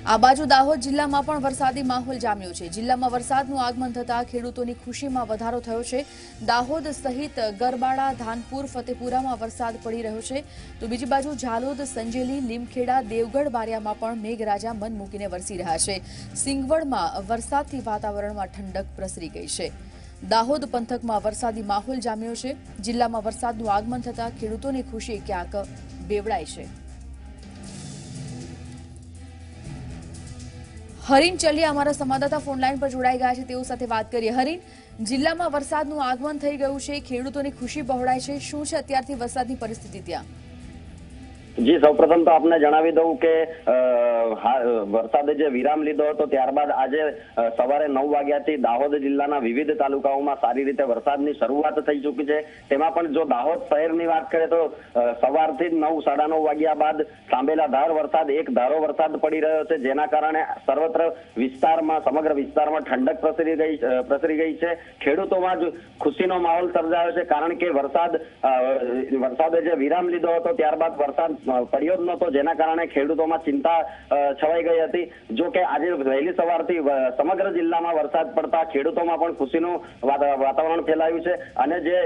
આ બાજુ દાહોદ જિલ્લામાં પણ વરસાદી માહોલ જામ્યો છે। જિલ્લામાં વરસાદનું આગમન થતા ખેડૂતોની ખુશીમાં વધારો થયો છે। દાહોદ સહિત ગરબાડા, ધાનપુર, ફતેપુરામાં વરસાદ પડી રહ્યો છે, તો બીજી બાજુ ઝાલોદ, સંજેલી, લીમખેડા, દેવગઢ, બારિયામાં પણ મેઘરાજા મન મૂકીને વરસી રહ્યા છે। સિંગવડમાં વરસાદથી વાતાવરણમાં ઠંડક પ્રસરી ગઈ છે। દાહોદ પંથકમાં વરસાદી માહોલ જામ્યો છે। જિલ્લામાં વરસાદનું આગમન થતા ખેડૂતોની ખુશી ક્યાંક બેવડાઈ છે। હરીન ચલિયા અમારા સંવાદદાતા ફોનલાઈન પર જોડાઈ ગયા છે, તેઓ સાથે વાત કરીએ। હરીન, જિલ્લામાં વરસાદનું આગમન થઈ ગયું છે, ખેડૂતોની ખુશી બહોળાય છે, શું છે અત્યારથી વરસાદની પરિસ્થિતિ ત્યાં? જી, સૌપ્રથમ તો આપને જણાવી દઉં કે વરસાદે જે વિરામ લીધો હતો ત્યારબાદ આજે સવારે 9 વાગ્યાથી દાહોદ જિલ્લાના વિવિધ તાલુકાઓમાં સારી રીતે વરસાદની શરૂઆત થઈ ચૂકી છે। તેમાં પણ જો દાહોદ શહેરની વાત કરીએ તો સવારથી 9, સાડા 9 વાગ્યા બાદ સાંબેલાધાર વરસાદ, એક ધારો વરસાદ પડી રહ્યો છે, જેના કારણે સર્વત્ર વિસ્તારમાં, સમગ્ર વિસ્તારમાં ઠંડક પ્રસરી ગઈ છે। ખેડૂતોમાં જ ખુશીનો માહોલ સર્જાયો છે, કારણ કે વરસાદે જે વિરામ લીધો હતો ત્યારબાદ વરસાદ પડ્યો જ નહોતો, જેના કારણે ખેડૂતોમાં ચિંતા છવાઈ ગઈ હતી। જો કે આજે વહેલી સવારથી સમગ્ર જિલ્લામાં વરસાદ પડતા ખેડૂતોમાં પણ ખુશીનું વાતાવરણ ફેલાયું છે। અને જે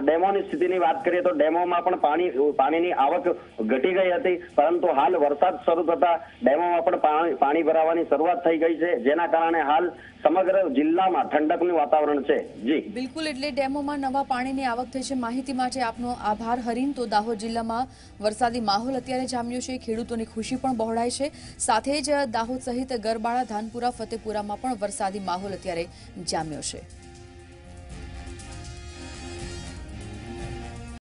ડેમોની સ્થિતિની વાત કરીએ તો ડેમોમાં પણ પાણીની આવક ઘટી ગઈ હતી, પરંતુ હાલ વરસાદ શરૂ થતા ડેમોમાં પણ પાણી ભરાવાની શરૂઆત થઈ ગઈ છે, જેના કારણે હાલ સમગ્ર જિલ્લામાં ઠંડકનું વાતાવરણ છે। જી બિલકુલ, એટલે ડેમોમાં નવા પાણીની આવક થઈ છે। માહિતી માટે આપનો આભાર હરીન। તો દાહોદ જિલ્લામાં વરસાદી માહોલ અત્યારે જામ્યો છે, ખેડૂતોની ખુશી પણ બહોળાય છે, સાથે જ દાહોદ સહિત ગરબાડા, ધાનપુરા, ફતેપુરામાં પણ વરસાદી માહોલ અત્યારે જામ્યો છે।